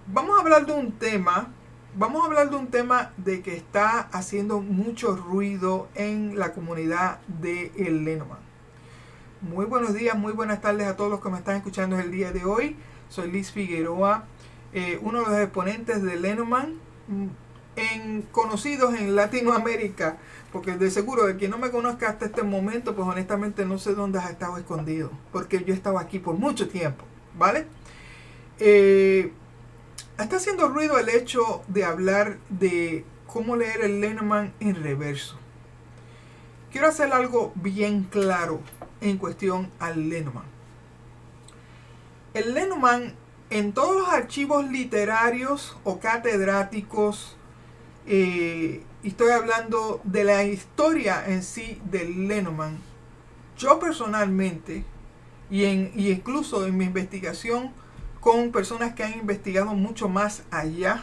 Vamos a hablar de un tema, vamos a hablar de un tema de que está haciendo mucho ruido en la comunidad de el Lenormand. Muy buenos días, muy buenas tardes a todos los que me están escuchando el día de hoy. Soy Liz Figueroa, uno de los exponentes de Lenormand, conocidos en Latinoamérica, porque de seguro de quien no me conozca hasta este momento, pues honestamente no sé dónde has estado escondido, porque yo he estado aquí por mucho tiempo, ¿vale? Está haciendo ruido el hecho de hablar de cómo leer el Lenormand en reverso. Quiero hacer algo bien claro en cuestión al Lenormand. El Lenormand, en todos los archivos literarios o catedráticos, estoy hablando de la historia en sí del Lenormand. Yo personalmente, y incluso en mi investigación con personas que han investigado mucho más allá,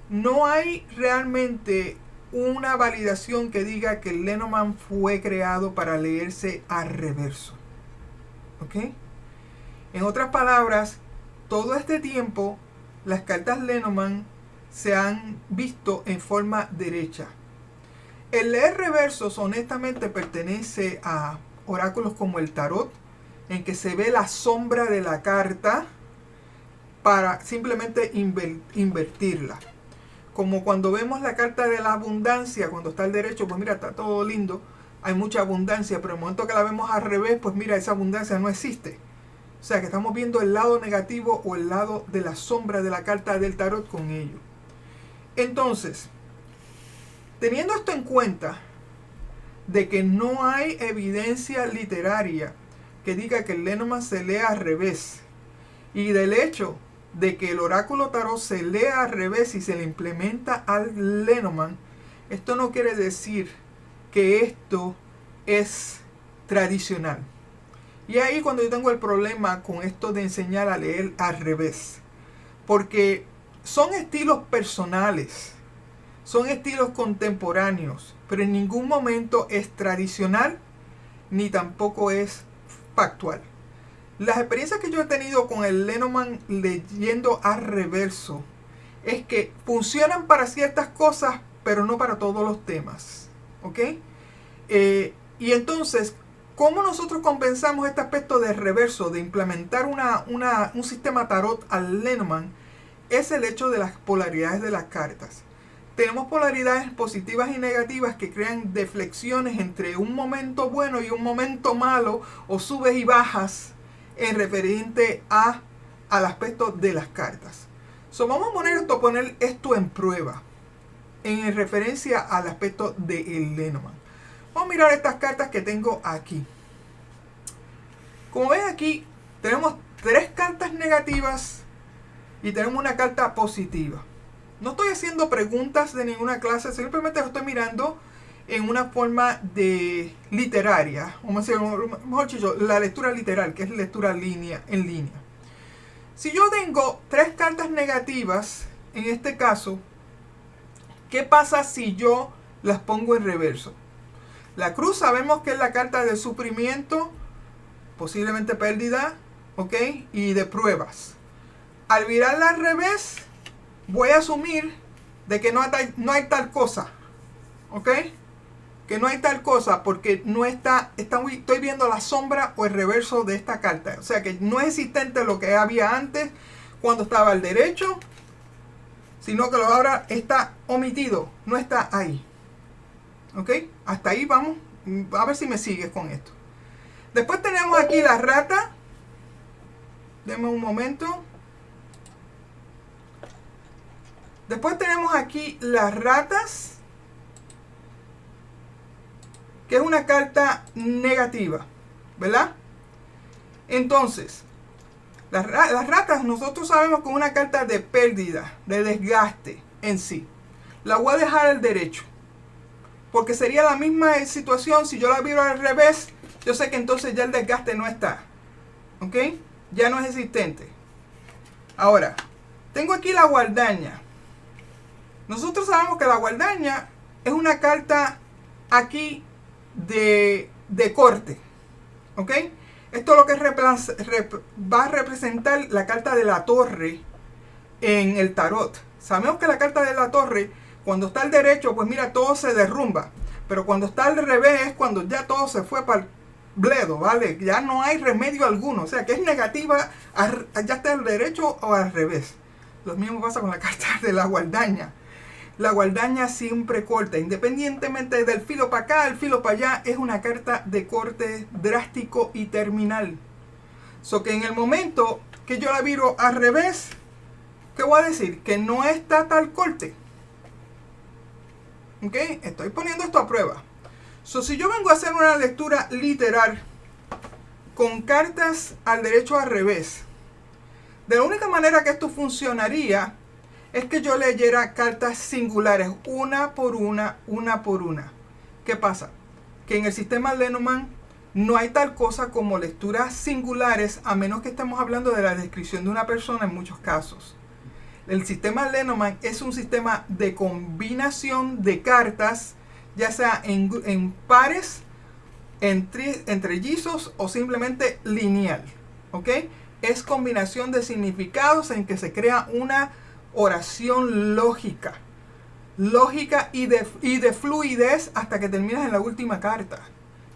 no hay realmente una validación que diga que el Lenormand fue creado para leerse a reverso. ¿Ok? En otras palabras, todo este tiempo las cartas Lenormand se han visto en forma derecha. El leer reversos honestamente pertenece a oráculos como el tarot, en que se ve la sombra de la carta para simplemente invertirla. Como cuando vemos la carta de la abundancia, cuando está al derecho, pues mira, está todo lindo, hay mucha abundancia, pero en el momento que la vemos al revés, pues mira, esa abundancia no existe. O sea que estamos viendo el lado negativo o el lado de la sombra de la carta del tarot con ello. Entonces, teniendo esto en cuenta, de que no hay evidencia literaria que diga que el Lenormand se lea al revés, y del hecho de que el oráculo tarot se lea al revés y se le implementa al Lenormand, esto no quiere decir que esto es tradicional. Y ahí cuando yo tengo el problema con esto de enseñar a leer al revés, porque son estilos personales, son estilos contemporáneos, pero en ningún momento es tradicional ni tampoco es factual. Las experiencias que yo he tenido con el Lenormand leyendo al reverso es que funcionan para ciertas cosas, pero no para todos los temas. ¿Ok? Y entonces, ¿cómo nosotros compensamos este aspecto de reverso, de implementar un sistema tarot al Lenormand? Es el hecho de las polaridades de las cartas. Tenemos polaridades positivas y negativas que crean deflexiones entre un momento bueno y un momento malo, o subes y bajas en referente al aspecto de las cartas. Vamos a poner esto en prueba en referencia al aspecto del Lenormand. Vamos a mirar estas cartas que tengo aquí. Como ven aquí, tenemos 3 cartas negativas y tenemos una carta positiva. No estoy haciendo preguntas de ninguna clase, simplemente lo estoy mirando en una forma de literaria, o mejor dicho, la lectura literal, que es lectura en línea. Si yo tengo 3 cartas negativas, en este caso, ¿qué pasa si yo las pongo en reverso? La cruz sabemos que es la carta de sufrimiento, posiblemente pérdida, ¿ok? Y de pruebas. Al virarla al revés, voy a asumir de que no hay tal cosa, ¿ok? Que no hay tal cosa porque no estoy viendo la sombra o el reverso de esta carta. O sea que no es existente lo que había antes cuando estaba al derecho, sino que lo ahora está omitido, no está ahí. ¿Ok? Hasta ahí vamos. A ver si me sigues con esto. Después tenemos aquí la rata. Deme un momento. Después tenemos aquí las ratas, que es una carta negativa, ¿verdad? Entonces, las ratas nosotros sabemos que es una carta de pérdida, de desgaste en sí. La voy a dejar al derecho, porque sería la misma situación si yo la viro al revés. Yo sé que entonces ya el desgaste no está, ¿ok? Ya no es existente. Ahora, tengo aquí la guardaña. Nosotros sabemos que la guardaña es una carta aquí de corte, ¿ok? Esto es lo que va a representar la carta de la torre en el tarot. Sabemos que la carta de la torre, cuando está al derecho, pues mira, todo se derrumba. Pero cuando está al revés es cuando ya todo se fue para el bledo, ¿vale? Ya no hay remedio alguno. O sea, que es negativa, ya está al derecho o al revés. Lo mismo pasa con la carta de la guadaña. La guadaña siempre corta, independientemente del filo para acá, el filo para allá, es una carta de corte drástico y terminal. So que en el momento que yo la viro al revés, ¿qué voy a decir? Que no está tal corte. ¿Ok? Estoy poniendo esto a prueba. So, si yo vengo a hacer una lectura literal con cartas al derecho al revés, de la única manera que esto funcionaría es que yo leyera cartas singulares, una por una, una por una. ¿Qué pasa? Que en el sistema Lenormand no hay tal cosa como lecturas singulares, a menos que estemos hablando de la descripción de una persona en muchos casos. El sistema Lenormand es un sistema de combinación de cartas, ya sea en pares, trellizos o simplemente lineal. ¿Ok? Es combinación de significados en que se crea una oración lógica. Lógica y de fluidez hasta que terminas en la última carta.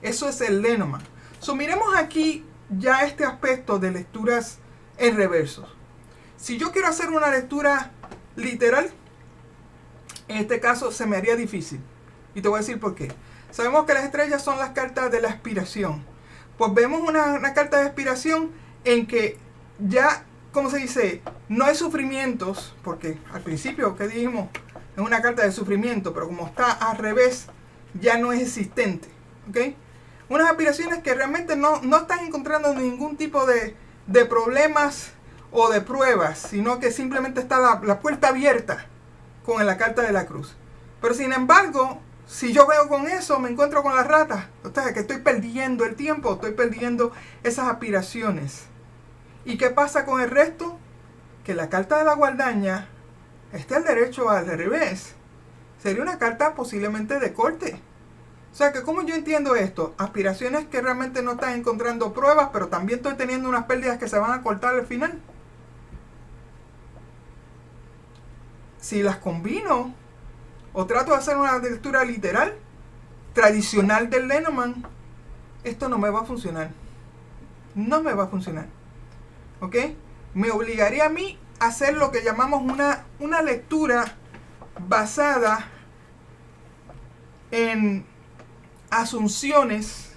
Eso es el Lenormand. So, miremos aquí ya este aspecto de lecturas en reverso. Si yo quiero hacer una lectura literal, en este caso se me haría difícil. Y te voy a decir por qué. Sabemos que las estrellas son las cartas de la aspiración. Pues vemos una carta de aspiración en que ya, ¿cómo se dice? No hay sufrimientos, porque al principio, ¿qué dijimos? Es una carta de sufrimiento, pero como está al revés, ya no es existente. ¿Ok? Unas aspiraciones que realmente no están encontrando ningún tipo de problemas o de pruebas, sino que simplemente está la puerta abierta con la carta de la cruz. Pero sin embargo, si yo veo con eso, me encuentro con las ratas. O sea, que estoy perdiendo el tiempo, estoy perdiendo esas aspiraciones. ¿Y qué pasa con el resto? Que la carta de la guadaña esté al derecho o al revés. Sería una carta posiblemente de corte. O sea, que ¿cómo yo entiendo esto? Aspiraciones que realmente no están encontrando pruebas, pero también estoy teniendo unas pérdidas que se van a cortar al final. Si las combino o trato de hacer una lectura literal, tradicional del Lenormand, esto no me va a funcionar. No me va a funcionar. ¿Ok? Me obligaría a mí a hacer lo que llamamos una lectura basada en asunciones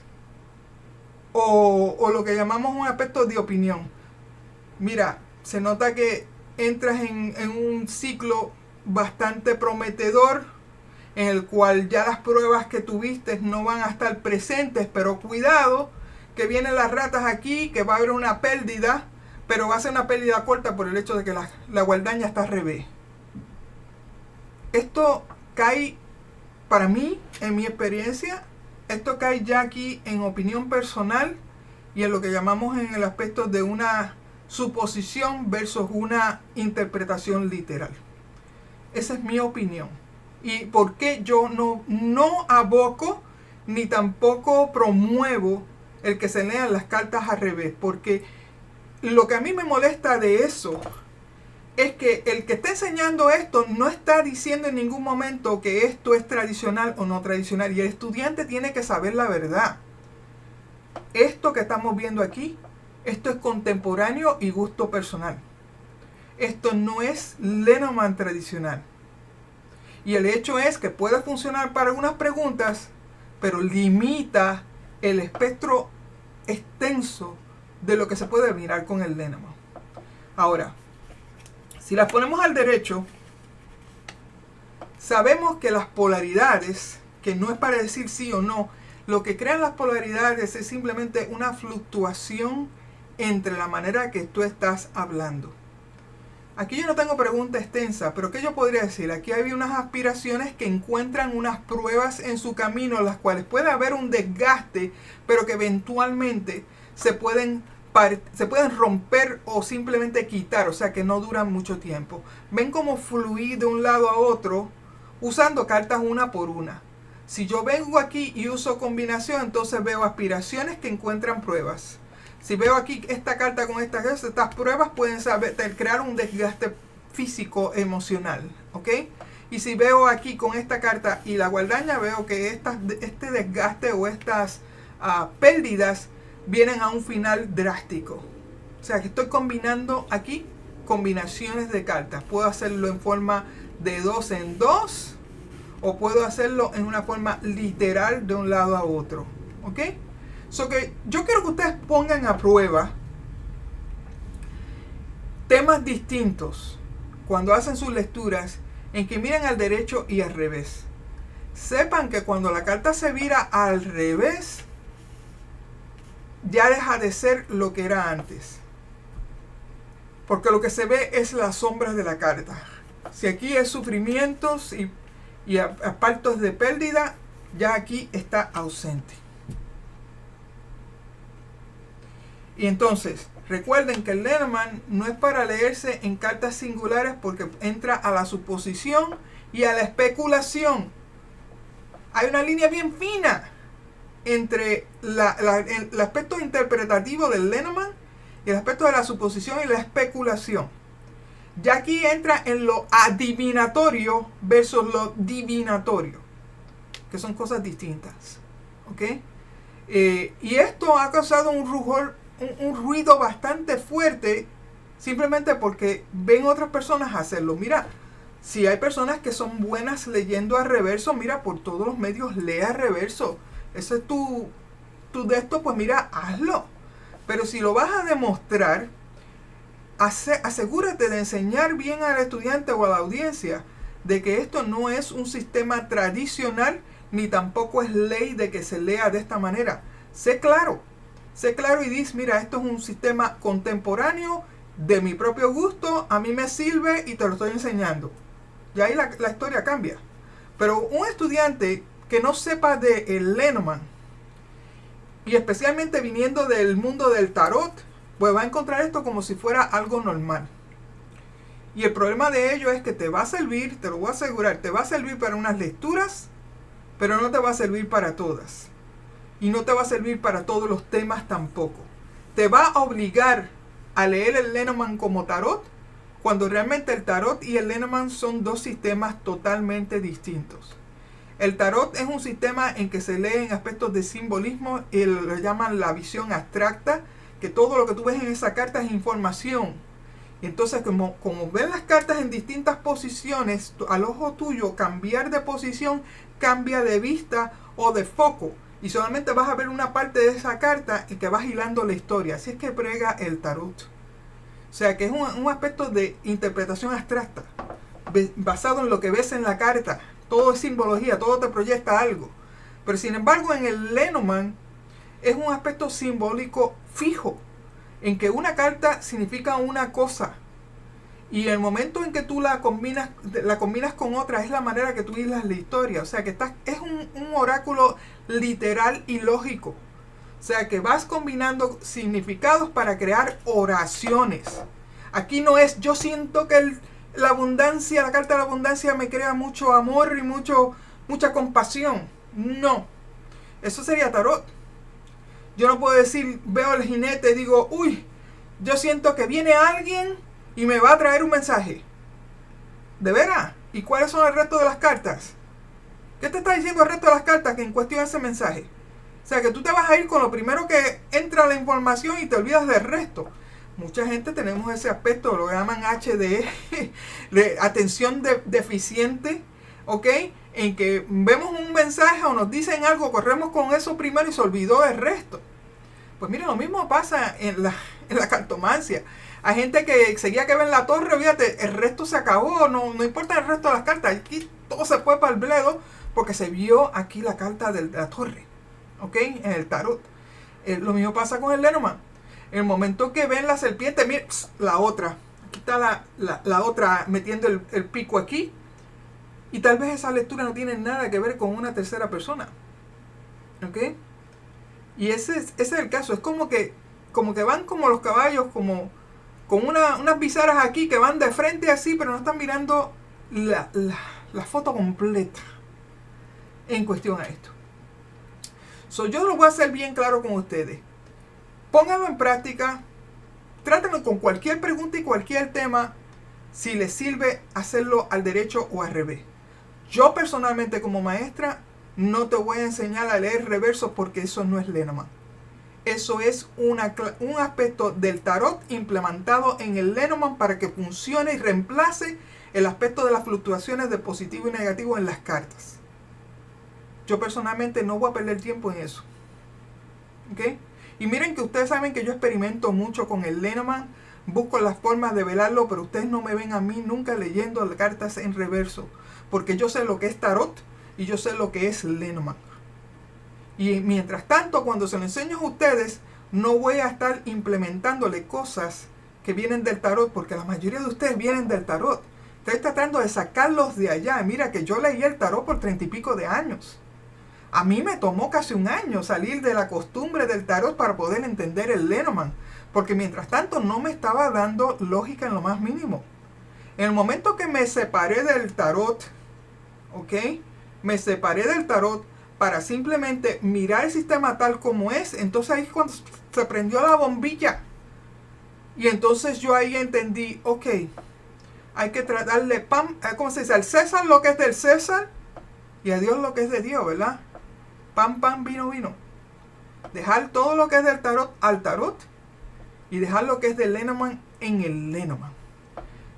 o lo que llamamos un aspecto de opinión. Mira, se nota que entras en un ciclo bastante prometedor en el cual ya las pruebas que tuviste no van a estar presentes, pero cuidado que vienen las ratas aquí, que va a haber una pérdida, pero va a ser una pérdida corta por el hecho de que la guadaña está al revés. Esto cae, para mí, en mi experiencia, esto cae ya aquí en opinión personal y en lo que llamamos en el aspecto de una suposición versus una interpretación literal. Esa es mi opinión. Y por qué yo no aboco ni tampoco promuevo el que se lean las cartas al revés. Porque lo que a mí me molesta de eso es que el que está enseñando esto no está diciendo en ningún momento que esto es tradicional o no tradicional. Y el estudiante tiene que saber la verdad. Esto que estamos viendo aquí, esto es contemporáneo y gusto personal. Esto no es Lenormand tradicional. Y el hecho es que puede funcionar para algunas preguntas, pero limita el espectro extenso de lo que se puede mirar con el Lenormand. Ahora, si las ponemos al derecho, sabemos que las polaridades, que no es para decir sí o no, lo que crean las polaridades es simplemente una fluctuación entre la manera que tú estás hablando. Aquí yo no tengo pregunta extensa, pero ¿qué yo podría decir? Aquí hay unas aspiraciones que encuentran unas pruebas en su camino, las cuales puede haber un desgaste, pero que eventualmente se pueden romper o simplemente quitar, o sea que no duran mucho tiempo. Ven cómo fluí de un lado a otro usando cartas una por una. Si yo vengo aquí y uso combinación, entonces veo aspiraciones que encuentran pruebas. Si veo aquí esta carta con estas pruebas pueden crear un desgaste físico emocional, ¿ok? Y si veo aquí con esta carta y la guadaña, veo que este desgaste o estas pérdidas vienen a un final drástico. O sea que estoy combinando aquí combinaciones de cartas. Puedo hacerlo en forma de 2 en 2 o puedo hacerlo en una forma literal de un lado a otro, ¿ok? So que yo quiero que ustedes pongan a prueba temas distintos cuando hacen sus lecturas, en que miren al derecho y al revés. Sepan que cuando la carta se vira al revés, ya deja de ser lo que era antes. Porque lo que se ve es las sombras de la carta. Si aquí es sufrimientos y apartos de pérdida, ya aquí está ausente. Y entonces, recuerden que el Lenormand no es para leerse en cartas singulares porque entra a la suposición y a la especulación. Hay una línea bien fina entre el aspecto interpretativo del Lenormand y el aspecto de la suposición y la especulación. Ya aquí entra en lo adivinatorio versus lo divinatorio, que son cosas distintas, ¿ok? Y esto ha causado un ruido bastante fuerte, simplemente porque ven otras personas hacerlo. Mira, si hay personas que son buenas leyendo al reverso, mira, por todos los medios lee al reverso. Ese es tu de esto, pues mira, hazlo. Pero si lo vas a demostrar, asegúrate de enseñar bien al estudiante o a la audiencia de que esto no es un sistema tradicional, ni tampoco es ley de que se lea de esta manera. Sé claro y dices, mira, esto es un sistema contemporáneo, de mi propio gusto, a mí me sirve y te lo estoy enseñando. Y ahí la historia cambia. Pero un estudiante que no sepa de el Lenormand, y especialmente viniendo del mundo del tarot, pues va a encontrar esto como si fuera algo normal. Y el problema de ello es que te va a servir, te lo voy a asegurar, te va a servir para unas lecturas, pero no te va a servir para todas. Y no te va a servir para todos los temas tampoco. Te va a obligar a leer el Lenormand como tarot, cuando realmente el tarot y el Lenormand son dos sistemas totalmente distintos. El tarot es un sistema en que se leen aspectos de simbolismo y lo llaman la visión abstracta, que todo lo que tú ves en esa carta es información. Entonces, como ven las cartas en distintas posiciones, al ojo tuyo cambiar de posición cambia de vista o de foco. Y solamente vas a ver una parte de esa carta y que vas hilando la historia. Así es que prega el tarot. O sea que es un aspecto de interpretación abstracta, basado en lo que ves en la carta. Todo es simbología, todo te proyecta algo. Pero sin embargo en el Lenormand es un aspecto simbólico fijo, en que una carta significa una cosa. Y el momento en que tú la combinas con otra es la manera que tú hilas la historia. O sea que es un oráculo literal y lógico. O sea que vas combinando significados para crear oraciones. Aquí no es, yo siento que la abundancia, la carta de la abundancia me crea mucho amor y mucha compasión. No, eso sería tarot. Yo no puedo decir, veo el jinete y digo, uy, yo siento que viene alguien y me va a traer un mensaje. ¿De veras? ¿Y cuáles son el resto de las cartas? ¿Qué te está diciendo el resto de las cartas que en cuestión ese mensaje? O sea que tú te vas a ir con lo primero que entra la información y te olvidas del resto. Mucha gente tenemos ese aspecto, lo llaman HDE, de atención deficiente, ¿ok? En que vemos un mensaje o nos dicen algo, corremos con eso primero y se olvidó el resto. Pues mira, lo mismo pasa en la cartomancia. Hay gente que seguía que ven la torre, fíjate, el resto se acabó, no importa el resto de las cartas, aquí todo se fue para el bledo porque se vio aquí la carta de la torre, ¿ok? En el tarot. Lo mismo pasa con el Lenormand. En el momento que ven la serpiente, mira, la otra. Aquí está la otra metiendo el pico aquí. Y tal vez esa lectura no tiene nada que ver con una tercera persona. ¿Ok? Y ese es el caso. Es como que van como los caballos, como con unas bisaras aquí que van de frente así, pero no están mirando la foto completa en cuestión a esto. Yo lo voy a hacer bien claro con ustedes. Pónganlo en práctica, trátenlo con cualquier pregunta y cualquier tema. si les sirve hacerlo al derecho o al revés. Yo personalmente como maestra no te voy a enseñar a leer reversos porque eso no es Lenormand. Eso es un aspecto del tarot implementado en el Lenormand para que funcione y reemplace el aspecto de las fluctuaciones de positivo y negativo en las cartas. Yo personalmente no voy a perder tiempo en eso. ¿Ok? Y miren que ustedes saben que yo experimento mucho con el Lenormand, busco las formas de velarlo, pero ustedes no me ven a mí nunca leyendo las cartas en reverso, porque yo sé lo que es tarot y yo sé lo que es Lenormand. Y mientras tanto, cuando se lo enseño a ustedes, no voy a estar implementándole cosas que vienen del tarot, porque la mayoría de ustedes vienen del tarot. Estoy tratando de sacarlos de allá. Mira que yo leí el tarot por 30 y pico de años. A mí me tomó casi un año salir de la costumbre del tarot para poder entender el Lenormand, porque mientras tanto no me estaba dando lógica en lo más mínimo. En el momento que me separé del tarot, ¿ok? Me separé del tarot para simplemente mirar el sistema tal como es, entonces ahí es cuando se prendió la bombilla. Y entonces yo ahí entendí, ok, hay que tratarle ¿cómo se dice? Al César lo que es del César y a Dios lo que es de Dios, ¿verdad? Pan, pan, vino, vino. Dejar todo lo que es del tarot al tarot y dejar lo que es del Lenormand en el Lenormand.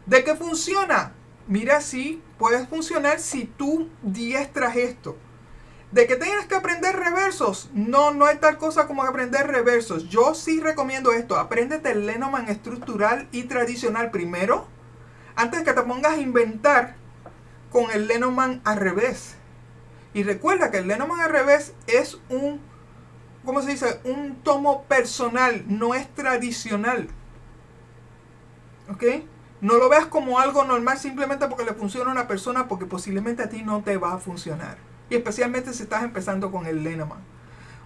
¿De qué funciona? Mira, sí, puedes funcionar si tú diestras esto. ¿De que tienes que aprender reversos? No, no hay tal cosa como aprender reversos. Yo sí recomiendo esto. Apréndete el Lenormand estructural y tradicional primero, antes que te pongas a inventar con el Lenormand al revés. Y recuerda que el Lenormand al revés es un, ¿cómo se dice? Un tomo personal, no es tradicional. ¿Ok? No lo veas como algo normal simplemente porque le funciona a una persona, porque posiblemente a ti no te va a funcionar. Y especialmente si estás empezando con el Lenormand.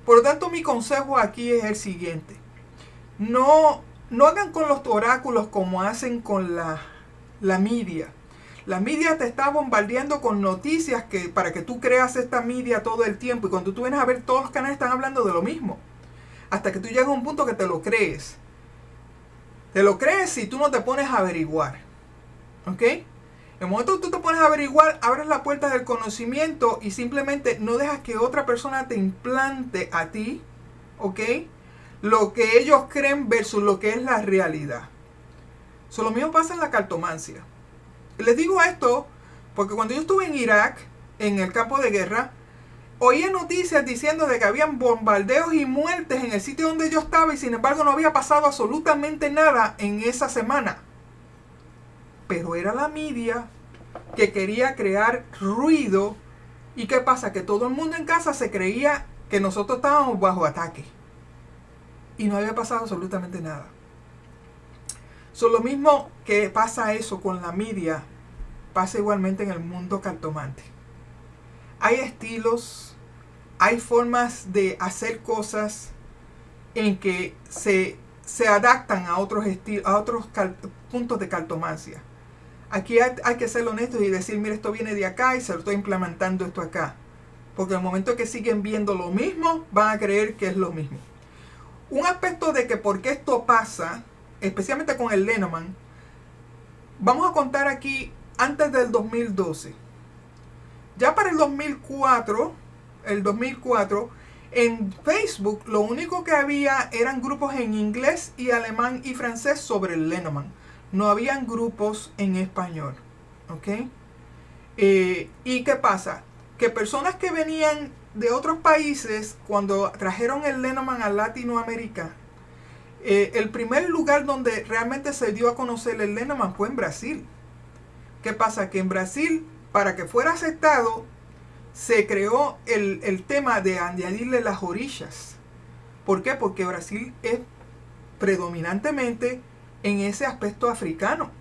Por lo tanto, mi consejo aquí es el siguiente. No hagan con los oráculos como hacen con la media. La media te está bombardeando con noticias para que tú creas esta media todo el tiempo. Y cuando tú vienes a ver, todos los canales están hablando de lo mismo. Hasta que tú llegas a un punto que te lo crees. Te lo crees si tú no te pones a averiguar. ¿Ok? En el momento que tú te pones a averiguar, abres la puerta del conocimiento y simplemente no dejas que otra persona te implante a ti, ¿ok? Lo que ellos creen versus lo que es la realidad. Eso lo mismo pasa en la cartomancia. Les digo esto porque cuando yo estuve en Irak, en el campo de guerra, oía noticias diciendo de que habían bombardeos y muertes en el sitio donde yo estaba y sin embargo no había pasado absolutamente nada en esa semana. Pero era la media que quería crear ruido. ¿Y qué pasa? Que todo el mundo en casa se creía que nosotros estábamos bajo ataque. Y no había pasado absolutamente nada. Lo mismo que pasa eso con la media, pasa igualmente en el mundo cartomante. Hay estilos, hay formas de hacer cosas en que se adaptan a otros estilos, a otros puntos de cartomancia. Aquí hay que ser honestos y decir, mira, esto viene de acá y se lo estoy implementando esto acá. Porque en el momento que siguen viendo lo mismo, van a creer que es lo mismo. Un aspecto de que por qué esto pasa, especialmente con el Lenormand, vamos a contar aquí antes del 2012. Ya para el 2004, en Facebook lo único que había eran grupos en inglés y alemán y francés sobre el Lenormand. No habían grupos en español. ¿Ok? ¿Y qué pasa? Que personas que venían de otros países, cuando trajeron el Lenormand a Latinoamérica, el primer lugar donde realmente se dio a conocer el Lenormand fue en Brasil. ¿Qué pasa? Que en Brasil, para que fuera aceptado, se creó el tema de añadirle las orillas. ¿Por qué? Porque Brasil es predominantemente en ese aspecto africano.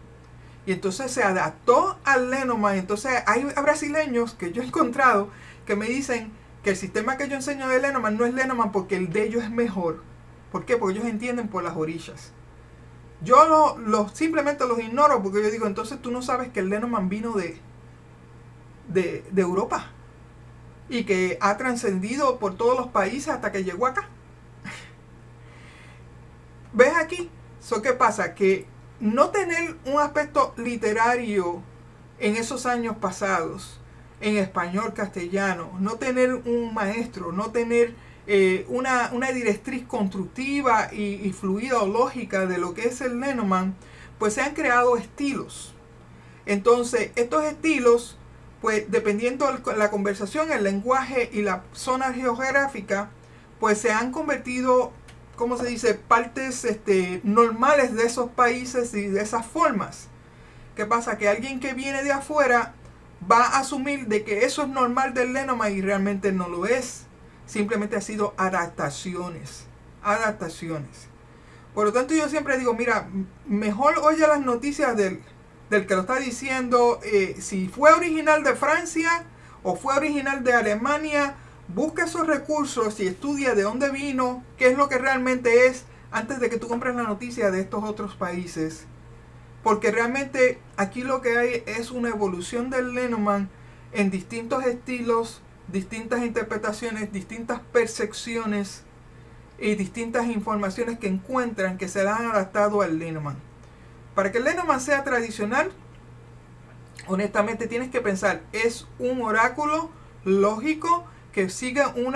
Y entonces se adaptó al Lenormand. Entonces hay brasileños que yo he encontrado que me dicen que el sistema que yo enseño de Lenormand no es Lenormand porque el de ellos es mejor. ¿Por qué? Porque ellos entienden por las orillas. Yo simplemente los ignoro porque yo digo, entonces tú no sabes que el Lenormand vino de Europa y que ha trascendido por todos los países hasta que llegó acá. ¿Ves aquí? ¿Qué pasa? Que no tener un aspecto literario en esos años pasados, en español, castellano, no tener un maestro, no tener una directriz constructiva y fluida o lógica de lo que es el Lenormand, pues se han creado estilos. Entonces, estos estilos, pues dependiendo de la conversación, el lenguaje y la zona geográfica, pues se han convertido, ¿cómo se dice?, partes normales de esos países y de esas formas. ¿Qué pasa? Que alguien que viene de afuera va a asumir de que eso es normal del Lenormand y realmente no lo es. Simplemente ha sido adaptaciones. Adaptaciones. Por lo tanto, yo siempre digo, mira, mejor oye las noticias del que lo está diciendo. Si fue original de Francia o fue original de Alemania, busca esos recursos y estudia de dónde vino, qué es lo que realmente es, antes de que tú compres la noticia de estos otros países. Porque realmente aquí lo que hay es una evolución del Lenormand en distintos estilos, distintas interpretaciones, distintas percepciones y distintas informaciones que encuentran que se las han adaptado al Lenormand. Para que el Lenormand sea tradicional, honestamente tienes que pensar, es un oráculo lógico que siga un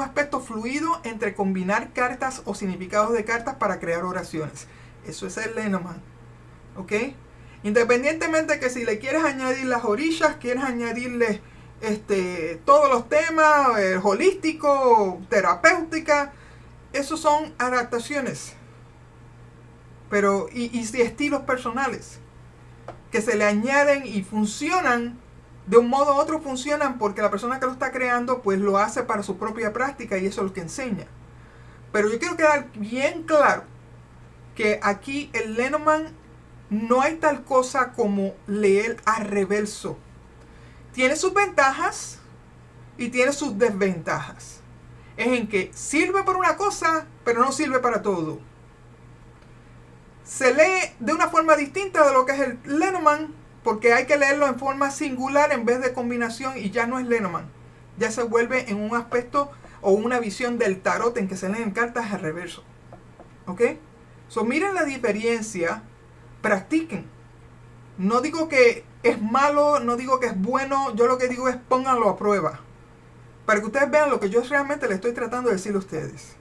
aspecto fluido entre combinar cartas o significados de cartas para crear oraciones. Eso es el Lenormand. ¿Ok? Independientemente de que si le quieres añadir las orillas, quieres añadirle todos los temas, holístico, terapéutica, esos son adaptaciones. Pero, y estilos personales que se le añaden y funcionan de un modo u otro, funcionan porque la persona que lo está creando pues lo hace para su propia práctica y eso es lo que enseña. Pero yo quiero quedar bien claro que aquí el Lenormand no hay tal cosa como leer a reverso. Tiene sus ventajas y tiene sus desventajas. Es en que sirve para una cosa, pero no sirve para todo. Se lee de una forma distinta de lo que es el Lenormand, porque hay que leerlo en forma singular en vez de combinación y ya no es Lenormand. Ya se vuelve en un aspecto o una visión del tarot en que se leen cartas al reverso. ¿Ok? So, miren la diferencia, practiquen. No digo que es malo, no digo que es bueno, yo lo que digo es pónganlo a prueba. Para que ustedes vean lo que yo realmente les estoy tratando de decir a ustedes.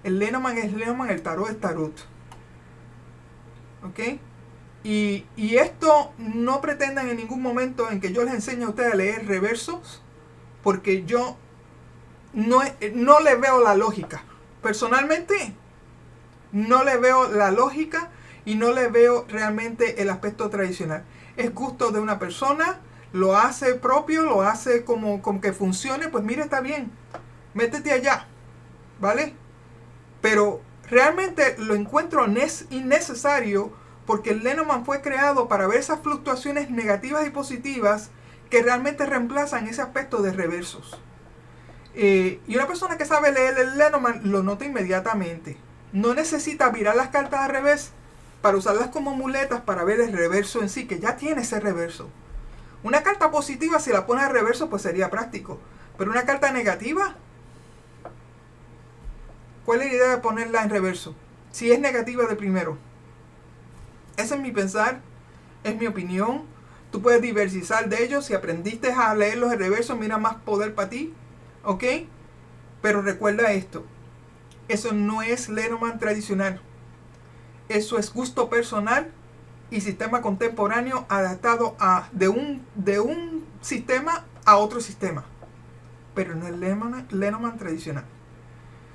El Lenormand es Lenormand, el tarot es tarot. ¿Ok? Y esto no pretendan en ningún momento en que yo les enseñe a ustedes a leer reversos, porque yo no le veo la lógica. Personalmente, no le veo la lógica y no le veo realmente el aspecto tradicional. Es gusto de una persona, lo hace propio, lo hace como que funcione, pues mira, está bien, métete allá, ¿vale? Pero realmente lo encuentro innecesario porque el Lenormand fue creado para ver esas fluctuaciones negativas y positivas que realmente reemplazan ese aspecto de reversos. Y una persona que sabe leer el Lenormand lo nota inmediatamente. No necesita virar las cartas al revés para usarlas como muletas para ver el reverso en sí, que ya tiene ese reverso. Una carta positiva, si la pone al reverso, pues sería práctico. Pero una carta negativa, ¿cuál es la idea de ponerla en reverso? Si es negativa de primero. Ese es mi pensar, es mi opinión. Tú puedes diversificar de ellos. Si aprendiste a leerlos en reverso, mira, más poder para ti. ¿Ok? Pero recuerda esto. Eso no es Lenormand tradicional. Eso es gusto personal y sistema contemporáneo adaptado de un sistema a otro sistema. Pero no es Lenormand tradicional.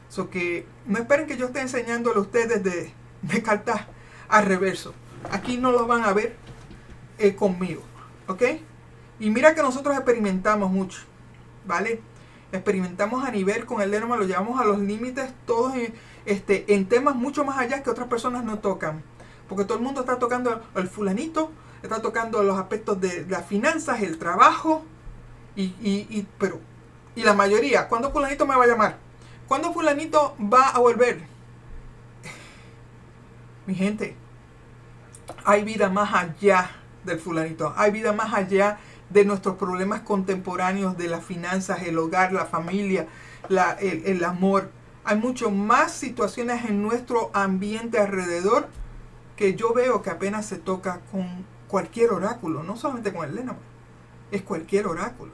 So que no esperen que yo esté enseñándole a ustedes de cartas al reverso. Aquí no lo van a ver conmigo. ¿Ok? Y mira que nosotros experimentamos mucho. ¿Vale? Experimentamos a nivel con el Lenormand, lo llevamos a los límites todos en temas mucho más allá que otras personas no tocan. Porque todo el mundo está tocando el fulanito, está tocando los aspectos de las finanzas, el trabajo, pero la mayoría, ¿cuándo fulanito me va a llamar? ¿Cuándo fulanito va a volver? Mi gente, hay vida más allá del fulanito, hay vida más allá de nuestros problemas contemporáneos, de las finanzas, el hogar, la familia, el amor. Hay mucho más situaciones en nuestro ambiente alrededor que yo veo que apenas se toca con cualquier oráculo, no solamente con el Lenormand, es cualquier oráculo.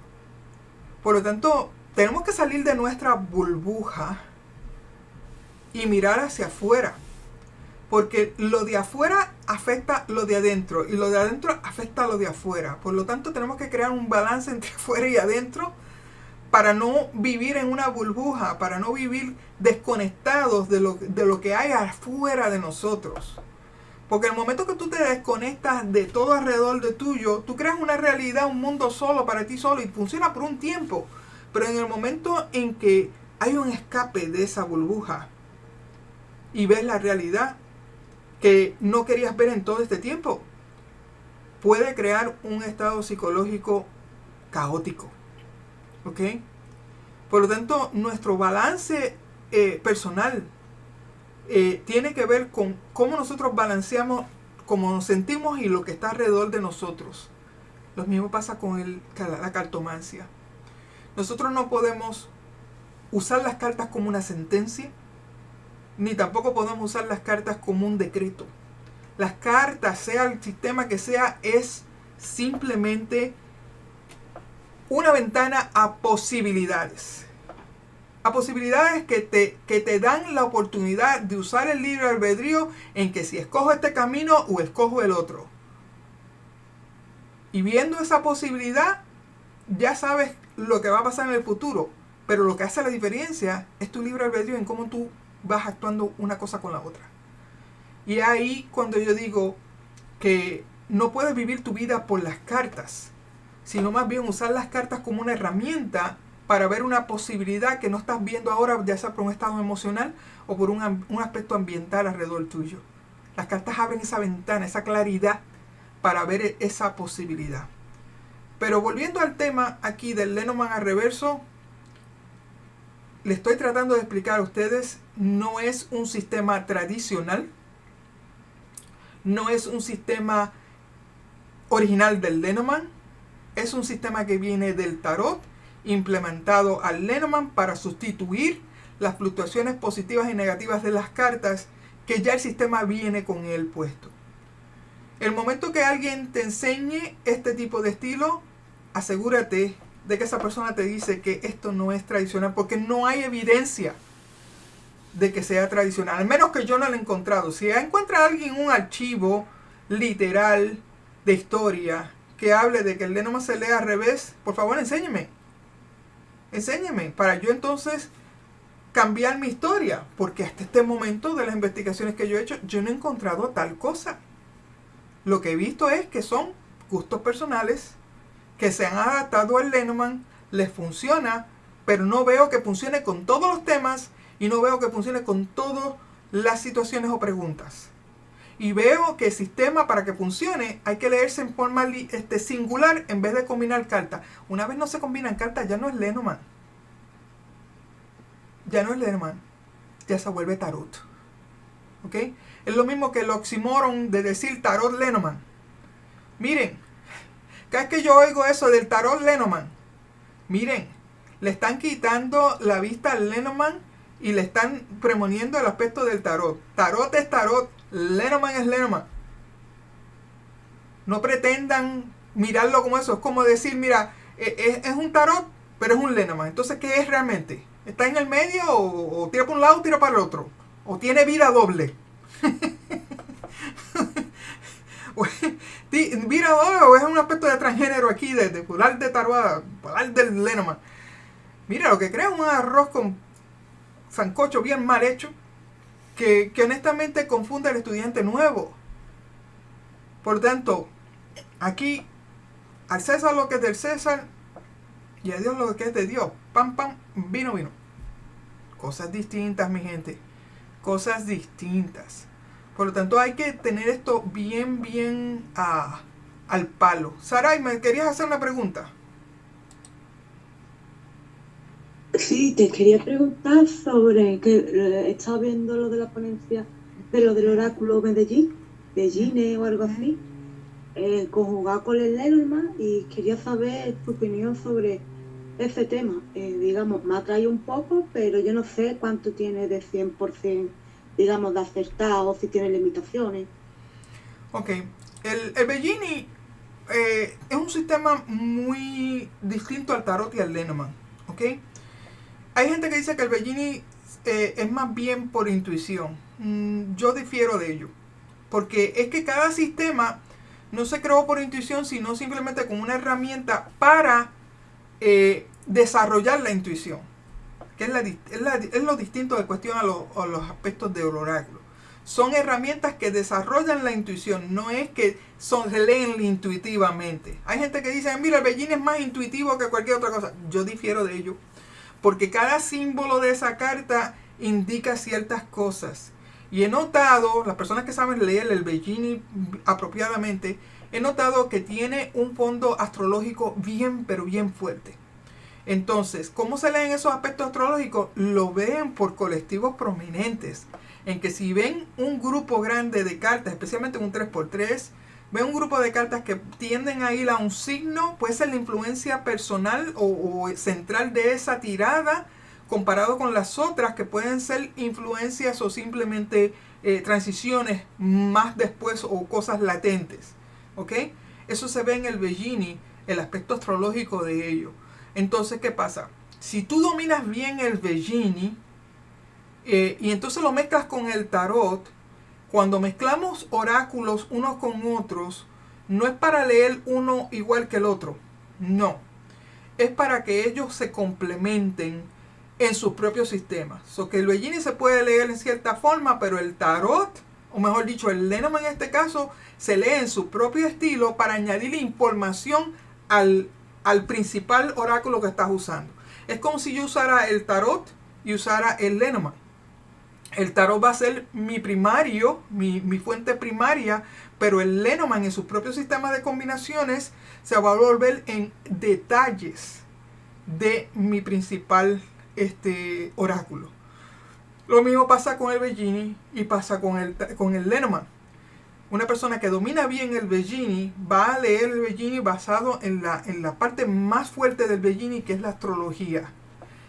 Por lo tanto, tenemos que salir de nuestra burbuja y mirar hacia afuera, porque lo de afuera afecta lo de adentro y lo de adentro afecta lo de afuera. Por lo tanto, tenemos que crear un balance entre afuera y adentro para no vivir en una burbuja, para no vivir desconectados de lo que hay afuera de nosotros. Porque en el momento que tú te desconectas de todo alrededor de tuyo, tú creas una realidad, un mundo solo para ti solo y funciona por un tiempo. Pero en el momento en que hay un escape de esa burbuja y ves la realidad que no querías ver en todo este tiempo, puede crear un estado psicológico caótico. ¿Ok? Por lo tanto, nuestro balance personal tiene que ver con cómo nosotros balanceamos, cómo nos sentimos y lo que está alrededor de nosotros. Lo mismo pasa con la cartomancia. Nosotros no podemos usar las cartas como una sentencia, ni tampoco podemos usar las cartas como un decreto. Las cartas, sea el sistema que sea, es simplemente una ventana a posibilidades. A posibilidades que te dan la oportunidad de usar el libre albedrío en que si escojo este camino o escojo el otro. Y viendo esa posibilidad, ya sabes lo que va a pasar en el futuro. Pero lo que hace la diferencia es tu libre albedrío en cómo tú vas actuando una cosa con la otra. Y ahí cuando yo digo que no puedes vivir tu vida por las cartas, sino más bien usar las cartas como una herramienta para ver una posibilidad que no estás viendo ahora, ya sea por un estado emocional o por un aspecto ambiental alrededor tuyo. Las cartas abren esa ventana, esa claridad para ver esa posibilidad. Pero volviendo al tema aquí del Lenormand al reverso, le estoy tratando de explicar a ustedes, no es un sistema tradicional, no es un sistema original del Lenormand, es un sistema que viene del tarot, implementado al Lenormand para sustituir las fluctuaciones positivas y negativas de las cartas que ya el sistema viene con él puesto. El momento que alguien te enseñe este tipo de estilo, asegúrate de que esa persona te dice que esto no es tradicional, porque no hay evidencia de que sea tradicional, al menos que yo no lo he encontrado. Si encuentra alguien un archivo literal de historia que hable de que el Lenormand se lee al revés, por favor enséñeme para yo entonces cambiar mi historia, porque hasta este momento de las investigaciones que yo he hecho, yo no he encontrado tal cosa. Lo que he visto es que son gustos personales que se han adaptado al Lenormand, les funciona, pero no veo que funcione con todos los temas y no veo que funcione con todas las situaciones o preguntas. Y veo que el sistema, para que funcione, hay que leerse en forma singular en vez de combinar cartas. Una vez no se combinan cartas, ya no es Lenormand. Ya no es Lenormand. Ya se vuelve tarot. ¿Ok? Es lo mismo que el oxímoron de decir tarot Lenormand. Miren, cada vez que yo oigo eso del tarot Lenormand, miren, le están quitando la vista al Lenormand y le están premoniendo el aspecto del tarot. Tarot es tarot, Lenormand es Lenormand. No pretendan mirarlo como eso. Es como decir, mira, es un tarot, pero es un Lenormand. Entonces, ¿qué es realmente? ¿Está en el medio o tira para un lado o tira para el otro? ¿O tiene vida doble? Vida doble o es un aspecto de transgénero aquí, de hablar de tarot, hablar del Lenormand. Mira, lo que crea es un arroz con sancocho bien mal hecho, que honestamente confunde al estudiante nuevo. Por tanto, aquí, al César lo que es del César y a Dios lo que es de Dios. Pam, pam, vino. Cosas distintas, mi gente. Cosas distintas. Por lo tanto, hay que tener esto bien al palo. Saray, ¿me querías hacer una pregunta? Sí, te quería preguntar sobre que estaba viendo lo de la ponencia de lo del oráculo Medellín, de Gine o algo así, conjugado con el Lenormand, y quería saber tu opinión sobre ese tema. Digamos, me atrae un poco, pero yo no sé cuánto tiene de 100%, digamos, de acertado, si tiene limitaciones. Ok, el Bellini es un sistema muy distinto al tarot y al Lenormand. Ok, hay gente que dice que el Bellini es más bien por intuición. Yo difiero de ello. Porque es que cada sistema no se creó por intuición, sino simplemente como una herramienta para desarrollar la intuición. Que es lo distinto de cuestión a los aspectos del oráculo. Son herramientas que desarrollan la intuición, no es que se leen intuitivamente. Hay gente que dice, mira, el Bellini es más intuitivo que cualquier otra cosa. Yo difiero de ello. Porque cada símbolo de esa carta indica ciertas cosas. Y he notado, las personas que saben leer el Bellini apropiadamente, he notado que tiene un fondo astrológico bien, pero bien fuerte. Entonces, ¿cómo se leen esos aspectos astrológicos? Lo ven por colectivos prominentes. En que si ven un grupo grande de cartas, especialmente un 3x3, ven un grupo de cartas que tienden a ir a un signo, puede ser la influencia personal o central de esa tirada, comparado con las otras que pueden ser influencias o simplemente transiciones más después o cosas latentes. ¿Ok? Eso se ve en el Bellini, el aspecto astrológico de ello. Entonces, ¿qué pasa? Si tú dominas bien el Bellini y entonces lo mezclas con el tarot, cuando mezclamos oráculos unos con otros, no es para leer uno igual que el otro. No. Es para que ellos se complementen en sus propios sistemas. So que el Bellini se puede leer en cierta forma, pero el tarot, o mejor dicho, el Lenormand en este caso, se lee en su propio estilo para añadir información al principal oráculo que estás usando. Es como si yo usara el tarot y usara el Lenormand. El tarot va a ser mi primario, mi fuente primaria, pero el Lenormand en su propio sistema de combinaciones se va a volver en detalles de mi principal oráculo. Lo mismo pasa con el Bellini y pasa con el Lenormand. Una persona que domina bien el Bellini va a leer el Bellini basado en la parte más fuerte del Bellini, que es la astrología.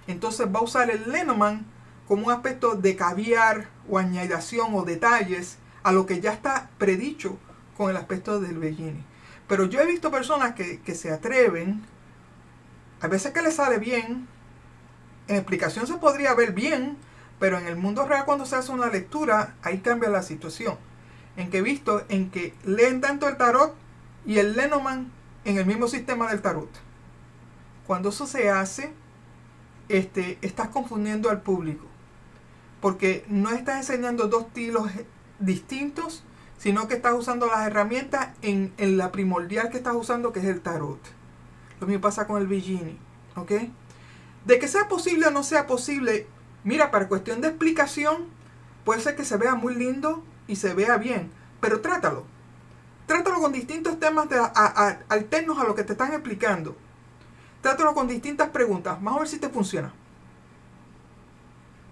Entonces va a usar el Lenormand como un aspecto de caviar o añadición o detalles a lo que ya está predicho con el aspecto del Bellini. Pero yo he visto personas que se atreven, a veces que les sale bien, en explicación se podría ver bien, pero en el mundo real cuando se hace una lectura, ahí cambia la situación. En que he visto en que leen tanto el tarot y el Lenormand en el mismo sistema del tarot. Cuando eso se hace, estás confundiendo al público. Porque no estás enseñando dos estilos distintos, sino que estás usando las herramientas en la primordial que estás usando, que es el tarot. Lo mismo pasa con el Bellini. ¿Ok? De que sea posible o no sea posible, mira, para cuestión de explicación, puede ser que se vea muy lindo y se vea bien, pero trátalo. Trátalo con distintos temas alternos a lo que te están explicando. Trátalo con distintas preguntas. Vamos a ver si te funciona.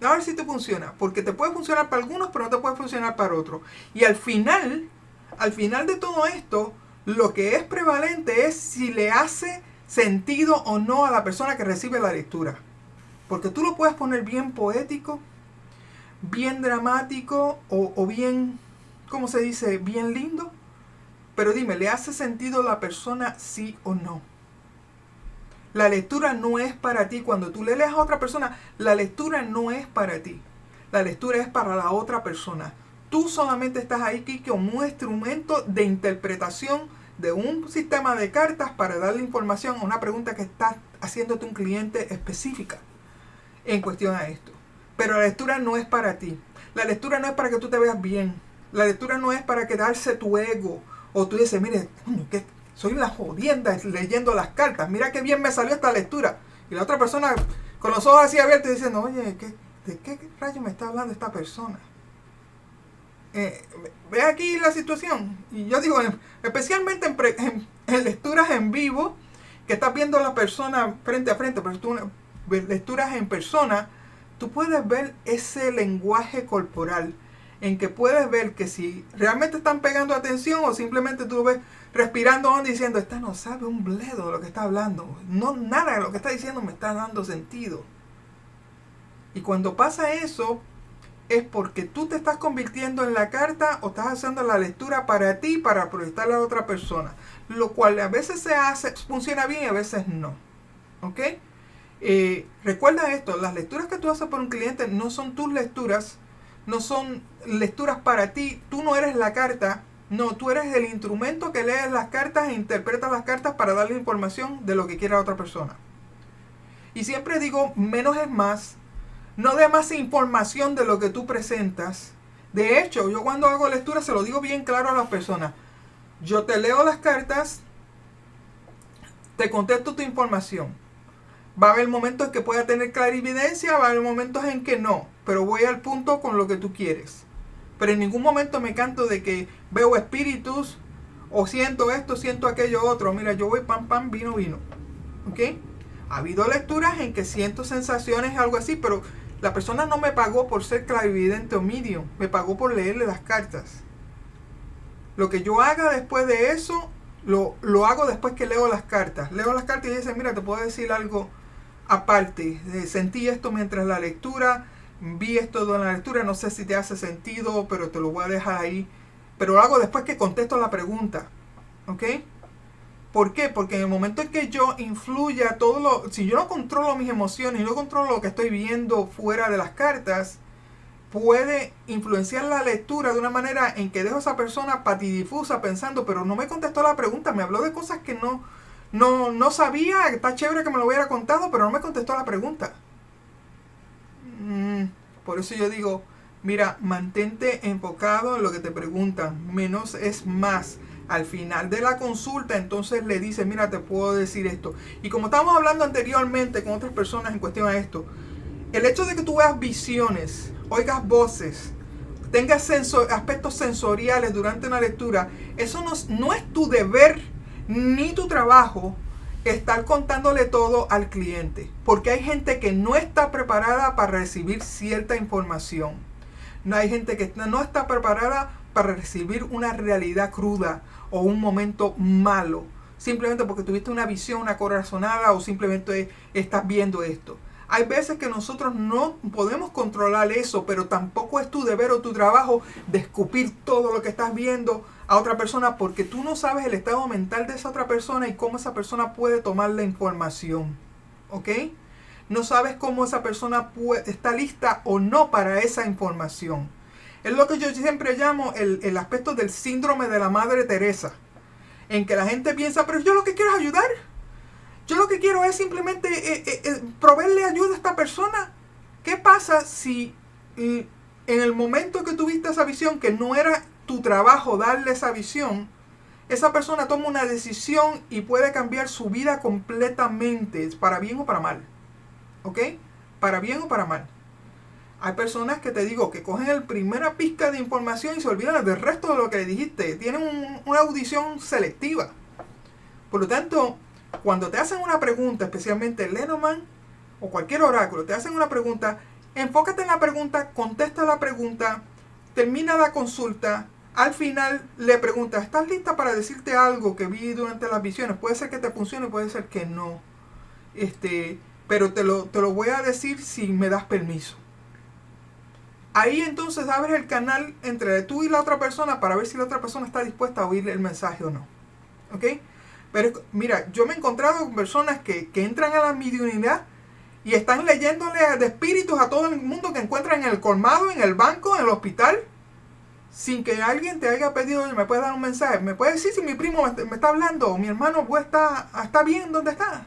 A ver si te funciona, porque te puede funcionar para algunos, pero no te puede funcionar para otros. Y al final de todo esto, lo que es prevalente es si le hace sentido o no a la persona que recibe la lectura. Porque tú lo puedes poner bien poético, bien dramático o bien, ¿cómo se dice? Bien lindo. Pero dime, ¿le hace sentido a la persona sí o no? La lectura no es para ti. Cuando tú le lees a otra persona, la lectura no es para ti. La lectura es para la otra persona. Tú solamente estás ahí como un instrumento de interpretación de un sistema de cartas para darle información a una pregunta que está haciéndote un cliente específica en cuestión a esto. Pero la lectura no es para ti. La lectura no es para que tú te veas bien. La lectura no es para quedarse tu ego. O tú dices, mire, ¿qué? Soy la jodienda leyendo las cartas. Mira qué bien me salió esta lectura. Y la otra persona con los ojos así abiertos diciendo, oye, ¿de qué rayo me está hablando esta persona? Ve aquí la situación. Y yo digo, especialmente en lecturas en vivo, que estás viendo a la persona frente a frente, pero tú lecturas en persona, tú puedes ver ese lenguaje corporal, en que puedes ver que si realmente están pegando atención o simplemente tú ves respirando hondo diciendo, esta no sabe un bledo de lo que está hablando. No, nada de lo que está diciendo me está dando sentido. Y cuando pasa eso, es porque tú te estás convirtiendo en la carta o estás haciendo la lectura para ti, para proyectarla a otra persona. Lo cual a veces funciona bien y a veces no. ¿Ok? Recuerda esto, las lecturas que tú haces por un cliente no son tus lecturas, no son lecturas para ti, tú no eres la carta, no, tú eres el instrumento que lee las cartas e interpreta las cartas para darle información de lo que quiere la otra persona. Y siempre digo, menos es más, no dé más información de lo que tú presentas. De hecho, yo cuando hago lectura se lo digo bien claro a las personas. Yo te leo las cartas, te contesto tu información. Va a haber momentos en que pueda tener clarividencia, va a haber momentos en que no, pero voy al punto con lo que tú quieres. Pero en ningún momento me canto de que veo espíritus, o siento esto, siento aquello otro. Mira, yo voy pam, pam, vino, vino. ¿Ok? Ha habido lecturas en que siento sensaciones, algo así, pero la persona no me pagó por ser clarividente o medium, me pagó por leerle las cartas. Lo que yo haga después de eso, lo hago después que leo las cartas. Leo las cartas y dice, mira, te puedo decir algo aparte. Sentí esto mientras la lectura, vi esto de la lectura, no sé si te hace sentido, pero te lo voy a dejar ahí. Pero lo hago después que contesto la pregunta. ¿Ok? ¿Por qué? Porque en el momento en que yo influya si yo no controlo mis emociones y no controlo lo que estoy viendo fuera de las cartas, puede influenciar la lectura de una manera en que dejo a esa persona patidifusa pensando, pero no me contestó la pregunta, me habló de cosas que no sabía, está chévere que me lo hubiera contado, pero no me contestó la pregunta. Por eso yo digo, mira, mantente enfocado en lo que te preguntan, menos es más. Al final de la consulta, entonces le dice, mira, te puedo decir esto. Y como estábamos hablando anteriormente con otras personas en cuestión a esto, el hecho de que tú veas visiones, oigas voces, tengas aspectos sensoriales durante una lectura, eso no es tu deber ni tu trabajo estar contándole todo al cliente. Porque hay gente que no está preparada para recibir cierta información. No hay gente que no está preparada para recibir una realidad cruda o un momento malo, simplemente porque tuviste una visión, una corazonada o simplemente estás viendo esto. Hay veces que nosotros no podemos controlar eso, pero tampoco es tu deber o tu trabajo de escupir todo lo que estás viendo a otra persona, porque tú no sabes el estado mental de esa otra persona y cómo esa persona puede tomar la información. ¿Ok? No sabes cómo esa persona está lista o no para esa información. Es lo que yo siempre llamo el aspecto del síndrome de la Madre Teresa, en que la gente piensa, pero yo lo que quiero es ayudar. Yo lo que quiero es simplemente proveerle ayuda a esta persona. ¿Qué pasa si en el momento que tuviste esa visión, que no era tu trabajo darle esa visión, esa persona toma una decisión y puede cambiar su vida completamente, para bien o para mal? ¿Ok? Para bien o para mal. Hay personas que te digo que cogen el primera pizca de información y se olvidan del resto de lo que le dijiste. Tienen una audición selectiva. Por lo tanto, cuando te hacen una pregunta, especialmente el Lenormand o cualquier oráculo, te hacen una pregunta, enfócate en la pregunta, contesta la pregunta, termina la consulta, al final le preguntas, ¿estás lista para decirte algo que vi durante las visiones? Puede ser que te funcione, puede ser que no. Pero te lo voy a decir si me das permiso. Ahí entonces abres el canal entre tú y la otra persona para ver si la otra persona está dispuesta a oír el mensaje o no. ¿Ok? Pero mira, yo me he encontrado con personas que entran a la mediunidad y están leyéndole de espíritus a todo el mundo que encuentran en el colmado, en el banco, en el hospital, sin que alguien te haya pedido, oye, ¿me puedes dar un mensaje? ¿Me puedes decir si mi primo me está hablando o mi hermano está bien donde está?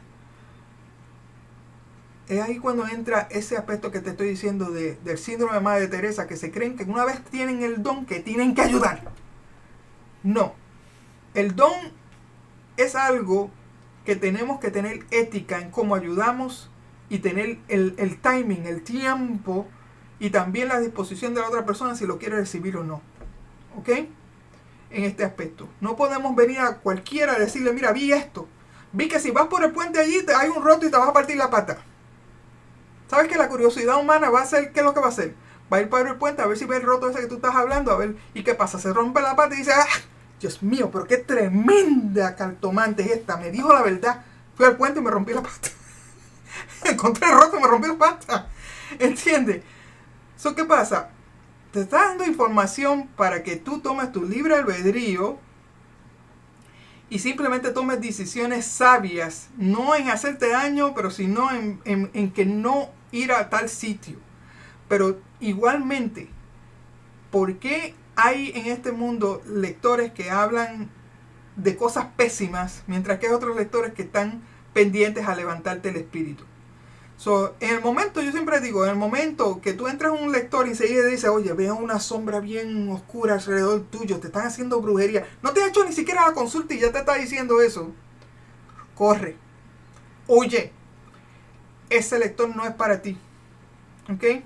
Es ahí cuando entra ese aspecto que te estoy diciendo del síndrome de Madre Teresa, que se creen que una vez tienen el don, que tienen que ayudar. No. El don es algo que tenemos que tener ética en cómo ayudamos y tener el timing, el tiempo y también la disposición de la otra persona si lo quiere recibir o no. ¿Ok? En este aspecto. No podemos venir a cualquiera a decirle, mira, vi esto. Vi que si vas por el puente allí hay un roto y te vas a partir la pata. ¿Sabes que la curiosidad humana va a hacer, qué es lo que va a hacer? Va a ir para el puente a ver si ve el roto ese que tú estás hablando, a ver, ¿y qué pasa? Se rompe la pata y dice, ¡ah! Dios mío, pero qué tremenda cartomante es esta. Me dijo la verdad. Fui al puente y me rompí la pata. Encontré el roto y me rompí la pata. ¿Entiendes? ¿Eso qué pasa? te está dando información para que tú tomes tu libre albedrío y simplemente tomes decisiones sabias, no en hacerte daño, pero sino en que no ir a tal sitio. Pero igualmente, ¿por qué hay en este mundo lectores que hablan de cosas pésimas, mientras que hay otros lectores que están pendientes a levantarte el espíritu? En el momento, yo siempre digo, en el momento que tú entras a un lector y enseguida dice, oye, veo una sombra bien oscura alrededor tuyo, te están haciendo brujería, no te ha hecho ni siquiera la consulta y ya te está diciendo eso, corre, huye, ese lector no es para ti, ¿ok?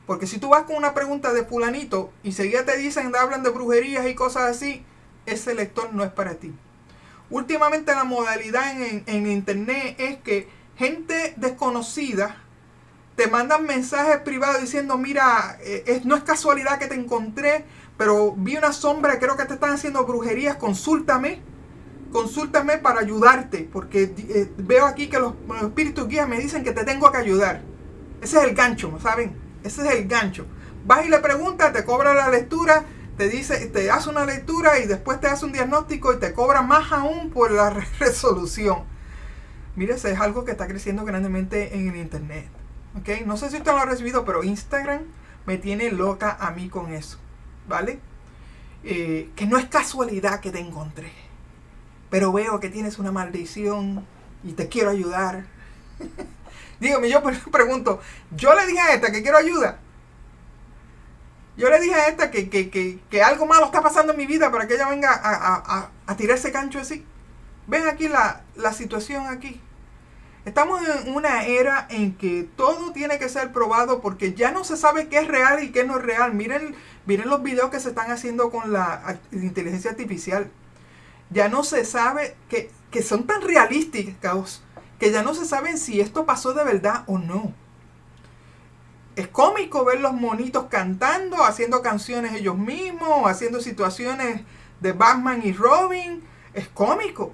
Porque si tú vas con una pregunta de fulanito y enseguida te dicen, hablan de brujerías y cosas así, ese lector no es para ti. Últimamente la modalidad en internet es que gente desconocida te mandan mensajes privados diciendo, mira, no es casualidad que te encontré, pero vi una sombra, creo que te están haciendo brujerías, consúltame para ayudarte, porque veo aquí que los espíritus guías me dicen que te tengo que ayudar. Ese es el gancho, ¿saben? Ese es el gancho. Vas y le preguntas, te cobra la lectura, te dice, te hace una lectura y después te hace un diagnóstico y te cobra más aún por la resolución. Mire, eso es algo que está creciendo grandemente en el internet. ¿Okay? No sé si usted lo ha recibido, pero Instagram me tiene loca a mí con eso. ¿Vale? Que no es casualidad que te encontré, pero veo que tienes una maldición y te quiero ayudar. Dígame, yo pregunto, ¿yo le dije a esta que quiero ayuda? Yo le dije a esta que algo malo está pasando en mi vida para que ella venga a tirarse cancho así. Ven aquí la situación aquí. Estamos en una era en que todo tiene que ser probado porque ya no se sabe qué es real y qué no es real. Miren los videos que se están haciendo con la inteligencia artificial. Ya no se sabe que son tan realísticos que ya no se sabe si esto pasó de verdad o no. Es cómico ver los monitos cantando, haciendo canciones ellos mismos, haciendo situaciones de Batman y Robin. Es cómico,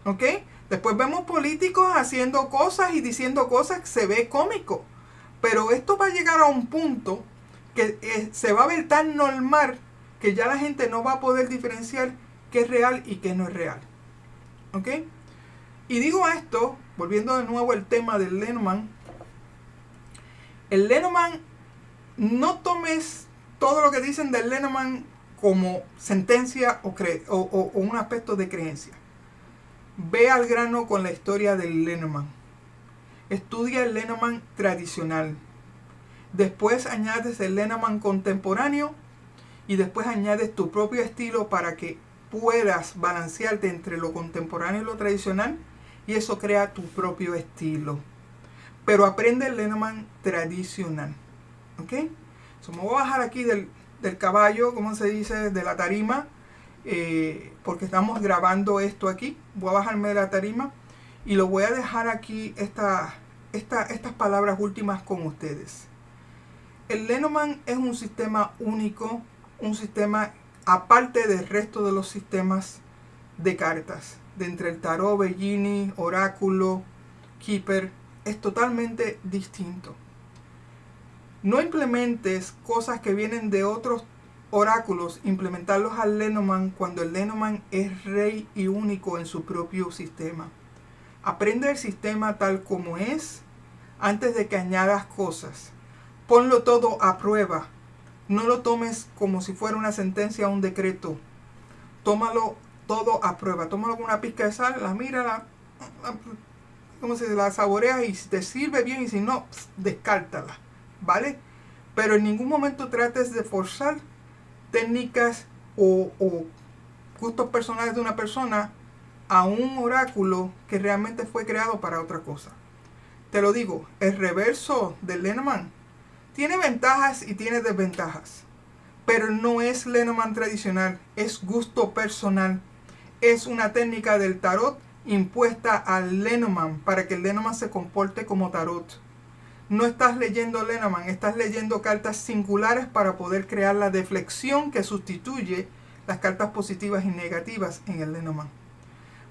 ¿ok? Después vemos políticos haciendo cosas y diciendo cosas que se ve cómico. Pero esto va a llegar a un punto que se va a ver tan normal que ya la gente no va a poder diferenciar qué es real y qué no es real. ¿Ok? Y digo esto, volviendo de nuevo al tema del Lenormand. El Lenormand, no tomes todo lo que dicen del Lenormand como sentencia o un aspecto de creencia. Ve al grano con la historia del Lenormand. Estudia el Lenormand tradicional. Después añades el Lenormand contemporáneo y después añades tu propio estilo para que puedas balancearte entre lo contemporáneo y lo tradicional y eso crea tu propio estilo. Pero aprende el Lenormand tradicional. ¿Ok? Me voy a bajar aquí del caballo, ¿cómo se dice? De la tarima. Porque estamos grabando esto aquí. Voy a bajarme de la tarima y lo voy a dejar aquí estas palabras últimas con ustedes. El Lenormand es un sistema único, un sistema aparte del resto de los sistemas de cartas, de entre el tarot, Bellini, oráculo, Keeper, es totalmente distinto. No implementes cosas que vienen de otros oráculos, implementarlos al Lenormand cuando el Lenormand es rey y único en su propio sistema. Aprende el sistema tal como es antes de que añadas cosas. Ponlo todo a prueba. No lo tomes como si fuera una sentencia o un decreto. Tómalo todo a prueba. Tómalo con una pizca de sal, la mira, la saboreas y si te sirve bien y si no, descártala. ¿Vale? Pero en ningún momento trates de forzar técnicas o gustos personales de una persona a un oráculo que realmente fue creado para otra cosa. Te lo digo, el reverso del Lenormand tiene ventajas y tiene desventajas, pero no es Lenormand tradicional, es gusto personal, es una técnica del tarot impuesta al Lenormand para que el Lenormand se comporte como tarot. No estás leyendo Lenormand, estás leyendo cartas singulares para poder crear la deflexión que sustituye las cartas positivas y negativas en el Lenormand.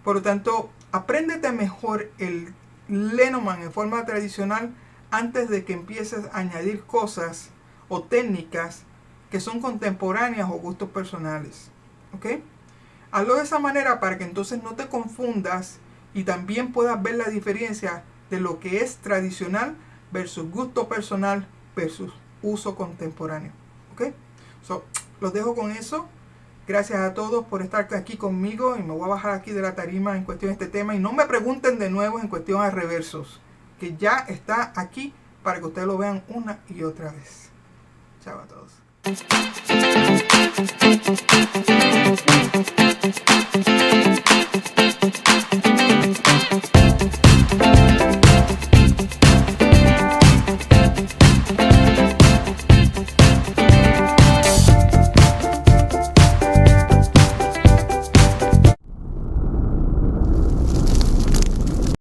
Por lo tanto, apréndete mejor el Lenormand en forma tradicional antes de que empieces a añadir cosas o técnicas que son contemporáneas o gustos personales. ¿Ok? Hazlo de esa manera para que entonces no te confundas y también puedas ver la diferencia de lo que es tradicional versus gusto personal versus uso contemporáneo. ¿Ok? Los dejo con eso. Gracias a todos por estar aquí conmigo y me voy a bajar aquí de la tarima en cuestión de este tema. Y no me pregunten de nuevo en cuestión a reversos, que ya está aquí para que ustedes lo vean una y otra vez. Chao a todos.